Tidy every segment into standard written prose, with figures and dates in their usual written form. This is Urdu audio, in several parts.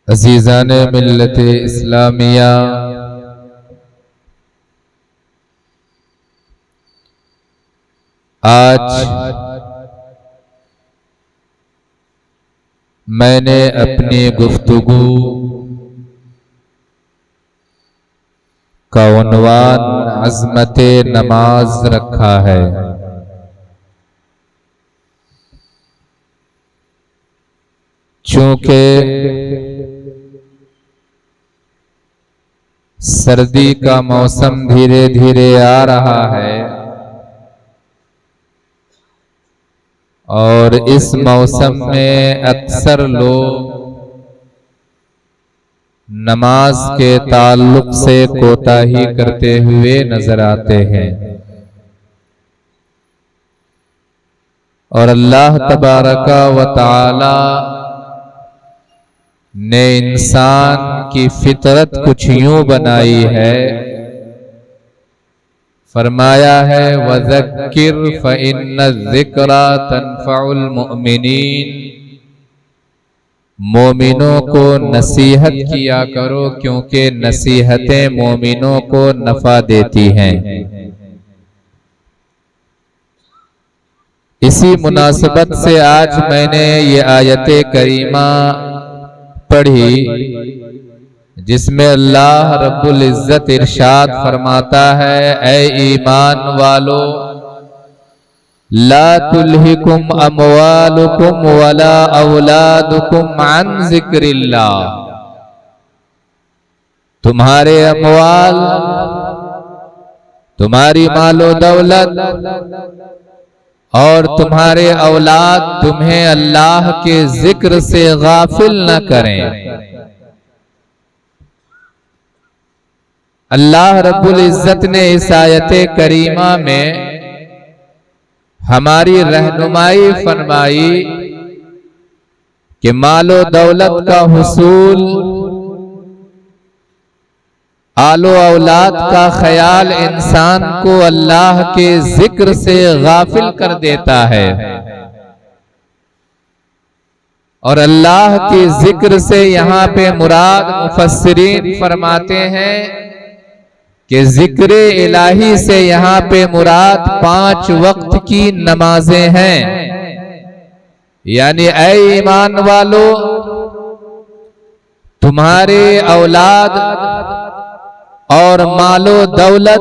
عزیزان ملت اسلامیہ، آج میں نے اپنی گفتگو کا عنوان عظمت نماز رکھا ہے۔ چونکہ سردی کا موسم دھیرے دھیرے آ رہا ہے اور اس موسم میں اکثر لوگ نماز کے تعلق سے کوتاہی کرتے ہوئے نظر آتے ہیں، اور اللہ تبارک و تعالی نے انسان کی فطرت کچھ یوں بنائی ہے، فرمایا ہے وَذَكِّرْ فَإِنَّ الذِّكْرَى تَنفَعُ الْمُؤْمِنِينَ، مومنوں کو نصیحت کیا کرو کیونکہ نصیحتیں مومنوں کو نفع دیتی ہیں۔ اسی مناسبت سے آج میں نے یہ آیت کریمہ پڑھی جس میں اللہ رب العزت ارشاد فرماتا ہے، اے ایمان والو لا تلہکم اموالکم ولا اولادکم عن ذکر اللہ، تمہارے اموال، تمہاری مال و دولت اور تمہارے اولاد تمہیں اللہ کے ذکر سے غافل نہ کریں۔ اللہ رب العزت نے اس آیت کریمہ میں ہماری رہنمائی فرمائی کہ مال و دولت کا حصول، آل و اولاد کا خیال انسان کو اللہ کے ذکر سے غافل کر دیتا ہے، اور اللہ کے ذکر سے یہاں پہ مراد مفسرین فرماتے ہیں کہ ذکر الہی سے یہاں پہ مراد 5 وقت کی نمازیں ہیں، یعنی اے ایمان والو تمہارے اولاد اور مال و دولت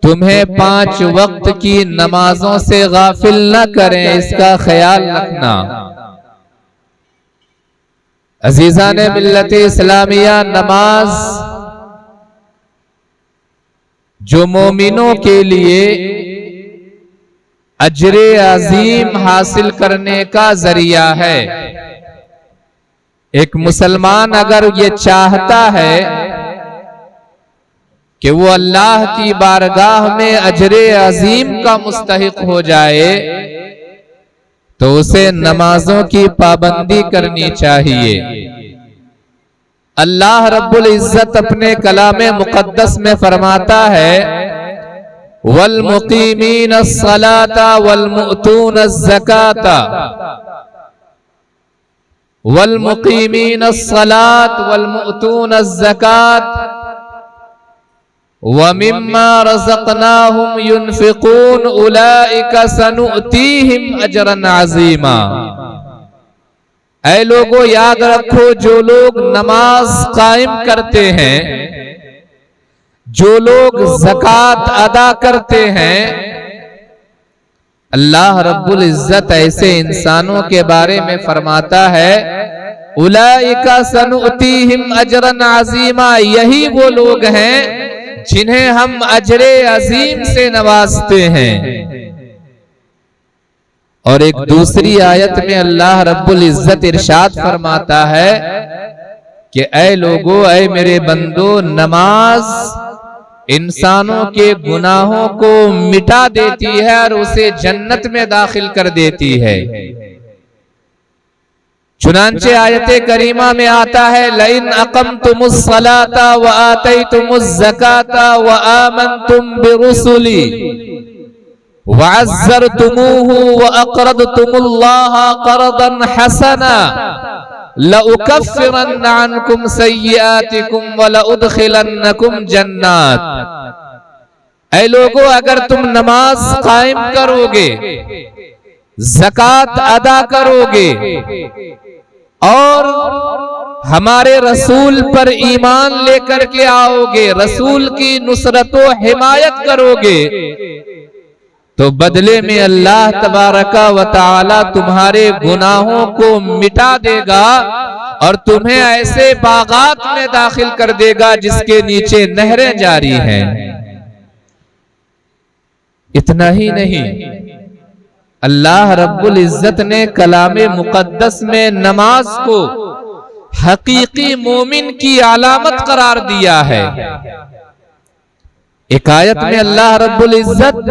تمہیں 5 وقت کی نمازوں سے غافل نہ کریں، اس کا خیال رکھنا۔ عزیزان ملت اسلامیہ، نماز جو مومنوں کے لیے اجر عظیم حاصل کرنے کا ذریعہ ہے، ایک مسلمان اگر یہ چاہتا ہے کہ وہ اللہ کی بارگاہ میں اجر عظیم کا مستحق ہو جائے تو اسے نمازوں کی پابندی کرنی چاہیے۔ اللہ رب العزت اپنے کلام مقدس میں فرماتا ہے وَالْمُقِيمِينَ الصَّلَاةَ وَالْمُؤْتُونَ الزَّكَاةَ، وَالْمُقِيمِينَ الصَّلَاةَ وَالْمُؤْتُونَ الزَّكَاةَ وَمِمَّا رَزَقْنَاهُمْ يُنْفِقُونَ أُولَئِكَ سَنُؤْتِيهِمْ أَجْرًا عَظِيمًا۔ اے لوگو یاد رکھو، جو لوگ نماز قائم کرتے ہیں، جو لوگ زکوٰۃ ادا کرتے ہیں، اللہ رب العزت ایسے انسانوں کے بارے میں فرماتا ہے اولئک سنؤتیہم اجرا عظیما، یہی وہ لوگ ہیں جنہیں ہم اجر عظیم سے نوازتے ہیں۔ اور ایک دوسری آیت میں اللہ رب العزت ارشاد فرماتا ہے کہ اے لوگو، اے میرے بندو، نماز انسانوں کے گناہوں کو مٹا دیتی ہے اور اسے جنت میں داخل کر دیتی ہے۔ چنانچہ آیت کریمہ میں آتا ہے لَإِنْ أَقَمْتُمُ الصَّلَاةَ وَآتَيْتُمُ الزَّكَاةَ وَآمَنْتُمْ بِرُسُلِي وَعَزَّرْتُمُوهُ وَأَقْرَضْتُمُ اللَّهَ قَرْضًا حَسَنًا لَأُكَفِّرَنَّ عَنْكُمْ سَيِّئَاتِكُمْ وَلَأُدْخِلَنَّكُمْ جَنَّاتٍ۔ اے لوگو، اگر تم نماز قائم کرو گے، زکوٰۃ ادا کرو گے اور ہمارے رسول پر ایمان لے کر کے آؤ گے، رسول کی نصرت و حمایت کرو گے، تو بدلے میں اللہ تبارک و تعالی تمہارے گناہوں کو مٹا دے گا اور تمہیں ایسے باغات میں داخل کر دے گا جس کے نیچے نہریں جاری ہیں۔ اتنا ہی نہیں، اللہ رب العزت نے کلام مقدس میں نماز کو حقیقی مومن کی علامت قرار دیا ہے۔ ایک آیت میں اللہ رب العزت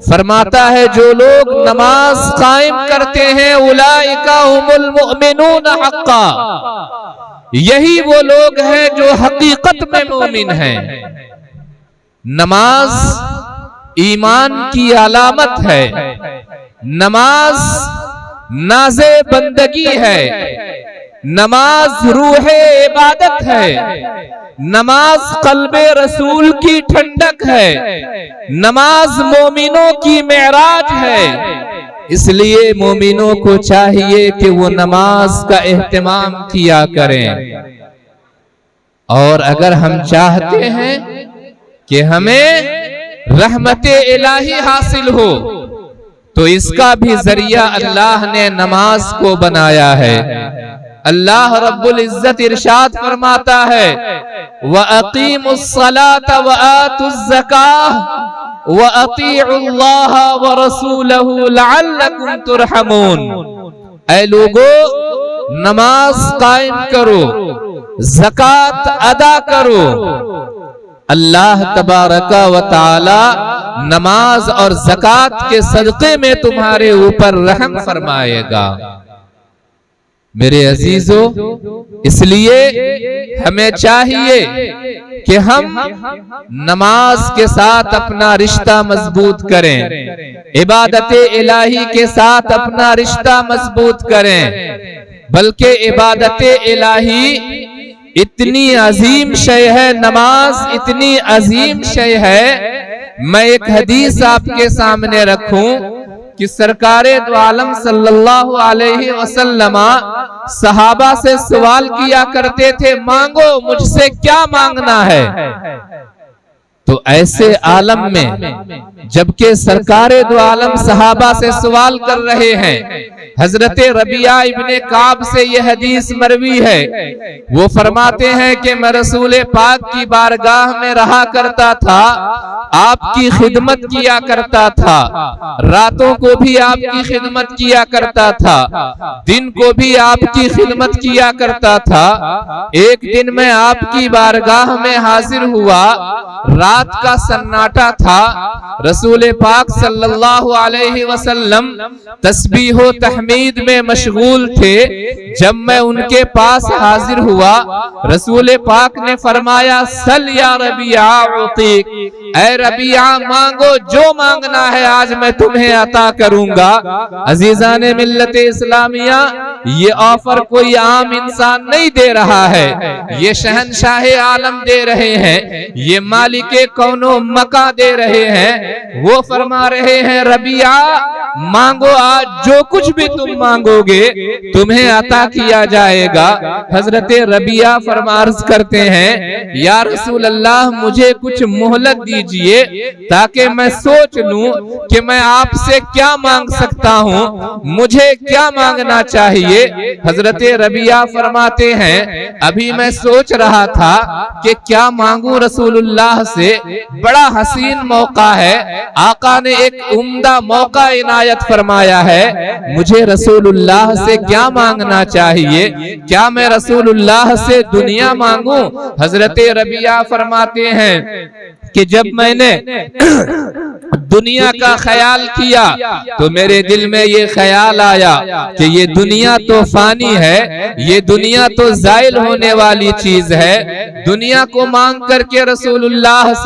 فرماتا ہے جو لوگ نماز قائم کرتے ہیں اولئک هم المؤمنون حقا، یہی وہ لوگ ہیں جو حقیقت میں مومن ہیں۔ نماز ایمان کی علامت ہے، نماز ناز بندگی ہے، نماز روح عبادت ہے، نماز قلب رسول کی ٹھنڈک ہے، نماز مومنوں کی معراج ہے۔ اس لیے مومنوں کو چاہیے کہ وہ نماز کا اہتمام کیا کریں، اور اگر ہم چاہتے ہیں کہ ہمیں رحمت الہی حاصل ہو تو اس کا بھی ذریعہ اللہ نے نماز کو بنایا ہے۔ اللہ رب العزت ارشاد فرماتا ہے وَأَقِيمُوا الصَّلَاةَ وَآتُوا الزَّكَاةَ وَأَطِيعُوا اللَّهَ وَرَسُولَهُ لَعَلَّكُمْ تُرْحَمُونَ۔ اے لوگو، نماز قائم کرو، زکوٰۃ ادا کرو، اللہ تبارک و تعالی نماز اور زکوٰۃ کے صدقے میں تمہارے اوپر رحم فرمائے گا۔ میرے عزیزو، اس لیے ہمیں چاہیے کہ ہم نماز کے ساتھ اپنا رشتہ مضبوط کریں، عبادت الہی کے ساتھ اپنا رشتہ مضبوط کریں، بلکہ عبادت الہی اتنی عظیم شے ہے، نماز اتنی عظیم شے ہے۔ میں ایک حدیث آپ کے سامنے رکھوں کہ سرکار دو عالم صلی اللہ علیہ وسلم صحابہ سے سوال کیا کرتے تھے، مانگو، مجھ سے کیا مانگنا ہے؟ تو ایسے عالم میں جبکہ سرکار دو عالم صحابہ سے سوال کر رہے ہیں، حضرت ربیعہ ابن کعب سے یہ حدیث مروی ہے، وہ فرماتے ہیں کہ میں رسول پاک کی بارگاہ میں رہا کرتا تھا، آپ کی خدمت کیا کرتا تھا، راتوں کو بھی آپ کی خدمت کیا کرتا تھا، دن کو بھی آپ کی خدمت کیا کرتا تھا۔ ایک دن میں آپ کی بارگاہ میں حاضر ہوا، رات کا سناٹا تھا، رسول پاک صلی اللہ علیہ وسلم تسبیح و تحمید میں مشغول تھے۔ جب میں ان کے پاس حاضر ہوا، رسول پاک نے فرمایا سل یا ربیعہ اعطیک، اے ربیعہ مانگو، جو مانگنا ہے آج میں تمہیں عطا کروں گا۔ عزیزان ملت اسلامیہ، یہ آفر کوئی عام انسان نہیں دے رہا ہے، یہ شہنشاہ عالم دے رہے ہیں، یہ مالک کونو مکہ دے رہے ہیں۔ وہ فرما رہے ہیں ربیعہ مانگو، آج جو کچھ بھی تم مانگو گے تمہیں عطا کیا جائے گا۔ حضرت ربیعہ فرمارز کرتے ہیں یا رسول اللہ مجھے کچھ مہلت دیجئے تاکہ میں سوچ لوں کہ میں آپ سے کیا مانگ سکتا ہوں، مجھے کیا مانگنا چاہیے۔ حضرت ربیعہ فرماتے ہیں ابھی میں سوچ رہا تھا کہ کیا مانگوں رسول اللہ سے، بڑا حسین موقع ہے، آقا نے ایک عمدہ موقع عنایت فرمایا ہے، مجھے رسول اللہ سے کیا مانگنا چاہیے، کیا میں رسول اللہ سے دنیا مانگوں؟ حضرت ربیعہ فرماتے ہیں کہ جب میں نے دنیا کا خیال کیا تو میرے دل میں یہ خیال آیا کہ یہ دنیا تو فانی ہے، یہ دنیا تو زائل ہونے والی چیز ہے، دنیا کو مانگ کر کے رسول اللہ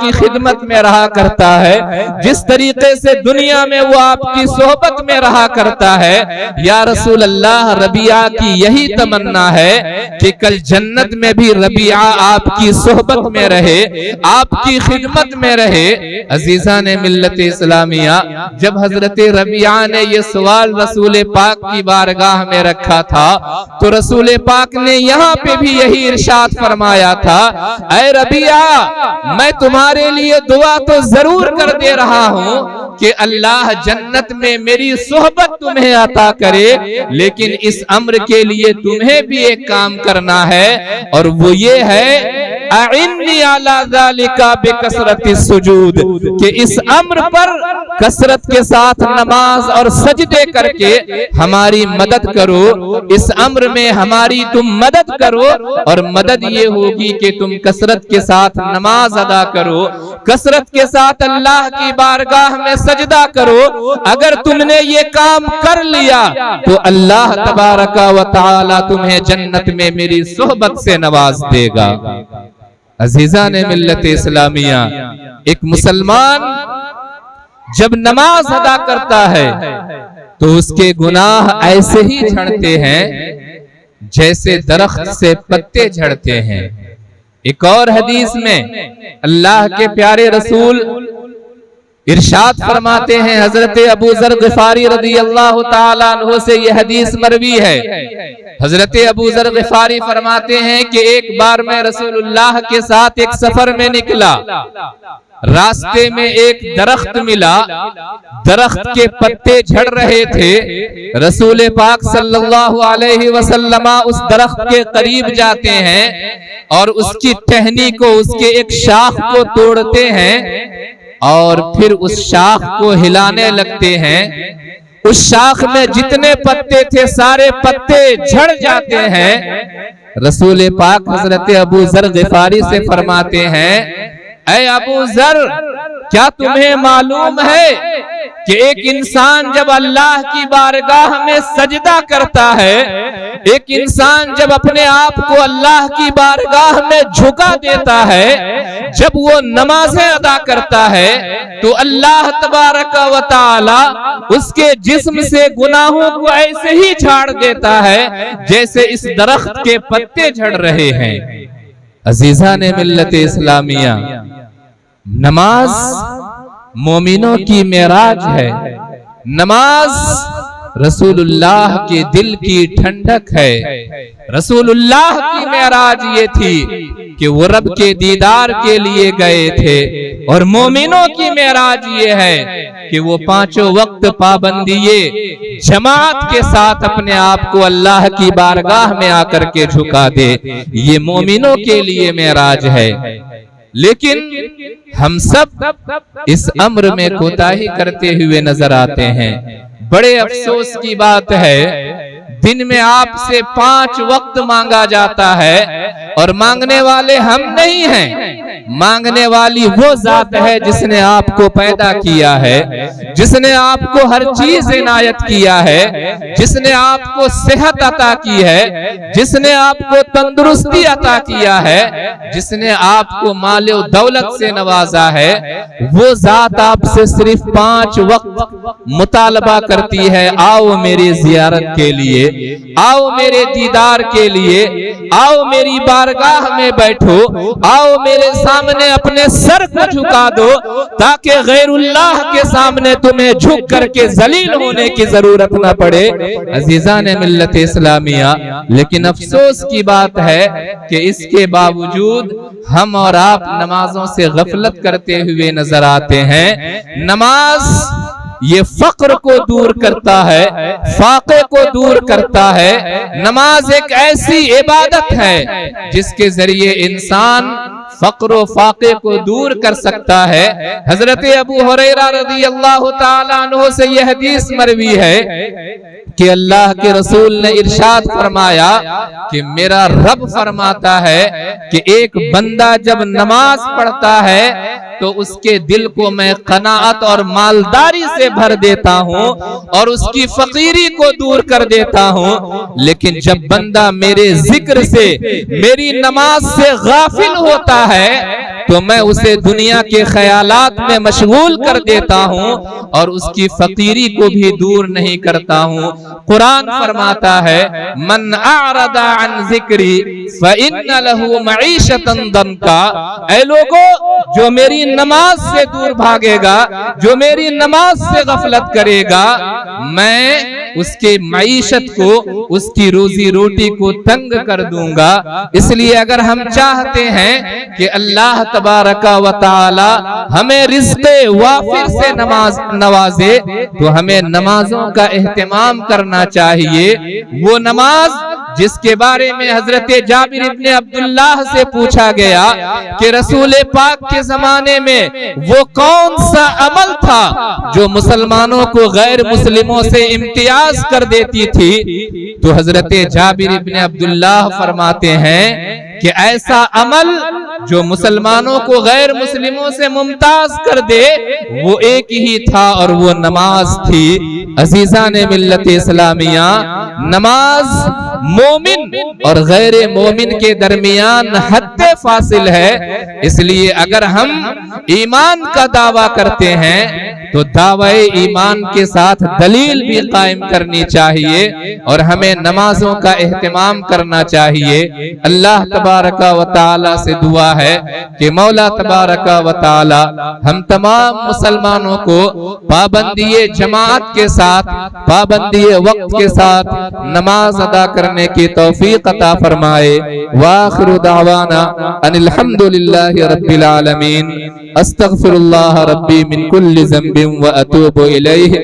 کی خدمت میں رہا کرتا ہے، جس طریقے سے دنیا میں وہ آپ کی صحبت میں رہا کرتا ہے، یا رسول اللہ ربیعہ کی یہی تمنا ہے کہ کل جنت میں بھی ربیعہ آپ کی صحبت میں رہے، آپ کی خدمت میں رہے۔ عزیزان ملت اسلامیہ، جب حضرت ربیعہ نے یہ سوال رسول پاک کی بارگاہ میں رکھا تھا تو رسول پاک نے یہاں پہ بھی یہی ارشاد فرمایا تھا، اے ربیعہ میں تمہارے لیے دعا تو ضرور کر دے رہا ہوں کہ اللہ جنت میں میری صحبت تمہیں عطا کرے، لیکن اس امر کے لیے تمہیں بھی ایک کام کرنا ہے، اور وہ یہ ہے اعنی علی ذالک بکثرت السجود، کہ اس امر پر کثرت کے ساتھ نماز اور سجدے کر کے ہماری مدد کرو، اس امر میں ہماری تم مدد کرو، اور مدد یہ ہوگی کہ تم کثرت کے ساتھ نماز ادا کرو، کثرت کے ساتھ اللہ کی بارگاہ میں سجدہ کرو۔ اگر تم نے یہ کام کر لیا تو اللہ تبارک و تعالی تمہیں جنت میں میری صحبت سے نواز دے گا۔ عزیزان ملت اسلامیہ، ایک مسلمان جب نماز ادا کرتا ہے تو اس کے گناہ ایسے ہی جھڑتے ہیں جیسے درخت سے پتے جھڑتے ہیں۔ ایک اور حدیث میں اللہ کے پیارے رسول ارشاد فرماتے ہیں، حضرت ابو ذر غفاری رضی اللہ تعالیٰ عنہ سے یہ حدیث مروی ہے۔ حضرت ابو ذر غفاری فرماتے ہیں کہ ایک بار میں رسول اللہ کے ساتھ ایک سفر میں نکلا، راستے میں ایک درخت ملا، درخت کے پتے جھڑ رہے تھے۔ رسول پاک صلی اللہ علیہ وسلم اس درخت کے قریب جاتے ہیں اور اس کی ٹہنی کو، اس کے ایک شاخ کو توڑتے ہیں اور پھر اس شاخ کو ہلانے لگتے ہیں۔ اس شاخ میں جتنے پتے تھے سارے پتے جھڑ جاتے ہیں۔ رسول پاک حضرت ابو ذر غفاری سے فرماتے ہیں، اے ابو ذر، کیا تمہیں معلوم ہے کہ ایک انسان جب اللہ کی بارگاہ میں سجدہ کرتا ہے، ایک انسان جب اپنے آپ کو اللہ کی بارگاہ میں جھکا دیتا ہے، جب وہ نمازیں ادا کرتا ہے تو اللہ تبارک و تعالی اس کے جسم سے گناہوں کو ایسے ہی جھاڑ دیتا ہے جیسے اس درخت کے پتے جھڑ رہے ہیں۔ عزیزان ملت اسلامیہ، نماز مومنوں کی معراج ہے، نماز رسول اللہ کے دل کی ٹھنڈک ہے۔ رسول اللہ کی معراج یہ تھی کہ وہ رب کے دیدار کے لیے گئے تھے، اور مومنوں کی معراج یہ ہے کہ وہ پانچوں وقت پابندیے جماعت کے ساتھ اپنے آپ کو اللہ کی بارگاہ میں آ کر کے جھکا دے، یہ مومنوں کے لیے معراج ہے۔ لیکن ہم سب اس امر میں کوتاہی کرتے ہوئے نظر آتے ہیں۔ بڑے افسوس کی بات ہے، دن میں آپ سے 5 وقت مانگا جاتا ہے اور مانگنے والے ہم نہیں ہیں، مانگنے والی وہ ذات ہے جس نے آپ کو پیدا کیا ہے، جس نے آپ کو ہر چیز عنایت کیا ہے، جس نے آپ کو صحت عطا کی ہے، جس نے آپ کو تندرستی عطا کیا ہے، جس نے آپ کو مال و دولت سے نوازا ہے، وہ ذات آپ سے صرف 5 وقت مطالبہ کرتی ہے، آؤ میری زیارت کے لیے، آؤ میرے دیدار کے لیے، آؤ میری بارگاہ میں بیٹھو، آؤ میرے سامنے اپنے سر کو جھکا دو تاکہ غیر اللہ کے سامنے تمہیں جھک کر کے ذلیل ہونے کی ضرورت نہ پڑے۔ عزیزان ملت اسلامیہ، لیکن افسوس کی بات ہے کہ اس کے باوجود ہم اور آپ نمازوں سے غفلت کرتے ہوئے نظر آتے ہیں۔ نماز یہ فقر کو دور کرتا ہے، فاقے کو دور کرتا ہے۔ نماز ایک ایسی عبادت ہے جس کے ذریعے انسان فقر و فاقے کو دور کر سکتا ہے۔ حضرت ابو ہریرہ رضی اللہ تعالیٰ عنہ سے یہ حدیث مروی ہے کہ اللہ کے رسول نے ارشاد فرمایا کہ میرا رب فرماتا ہے کہ ایک بندہ جب نماز پڑھتا ہے تو اس کے دل کو میں قناعت اور مالداری سے بھر دیتا ہوں اور اس کی فقیری کو دور کر دیتا ہوں، لیکن جب بندہ میرے ذکر سے، میری نماز سے غافل ہوتا ہے تو میں اسے دنیا کے خیالات میں مشغول کر دیتا ہوں اور اس کی فقیری کو بھی دور نہیں کرتا ہوں۔ قرآن فرماتا ہے من اعرض عن ذکری فإن له معیشۃ ضنکا، اے لوگو جو میری نماز سے دور بھاگے گا، جو میری نماز سے غفلت کرے گا، میں اس کے معیشت کو، اس کی روزی روٹی کو تنگ کر دوں گا۔ اس لیے اگر ہم چاہتے ہیں کہ اللہ تبارک و تعالی ہمیں رزق وافر سے نوازے تو ہمیں نمازوں کا اہتمام کرنا چاہیے۔ وہ نماز جس کے بارے میں حضرت جابر ابن عبداللہ سے پوچھا گیا کہ رسول پاک کے زمانے میں وہ کون سا عمل تھا جو مسلمانوں کو غیر مسلموں سے امتیاز کر دیتی تھی، تو حضرت جابر ابن عبداللہ فرماتے ہیں کہ ایسا عمل جو مسلمانوں کو غیر مسلموں سے ممتاز کر دے وہ ایک ہی تھا اور وہ نماز تھی۔ عزیزان ملت اسلامیہ، نماز مومن اور غیر مومن کے درمیان حد فاصل ہے۔ اس لیے اگر ہم ایمان کا دعویٰ کرتے ہیں تو دعوی ایمان کے ساتھ دلیل بھی قائم کرنی چاہیے اور ہمیں نمازوں کا اہتمام کرنا چاہیے۔ اللہ تبارک و تعالی سے دعا ہے کہ مولا تبارک و تعالی ہم تمام مسلمانوں کو پابندی جماعت کے ساتھ، پابندی وقت کے ساتھ نماز ادا کرنے کی توفیق عطا فرمائے۔ وآخر دعوانا ان الحمدللہ رب العالمین۔ استغفر اللہ ربی من کل ذنب واتوب الیہ۔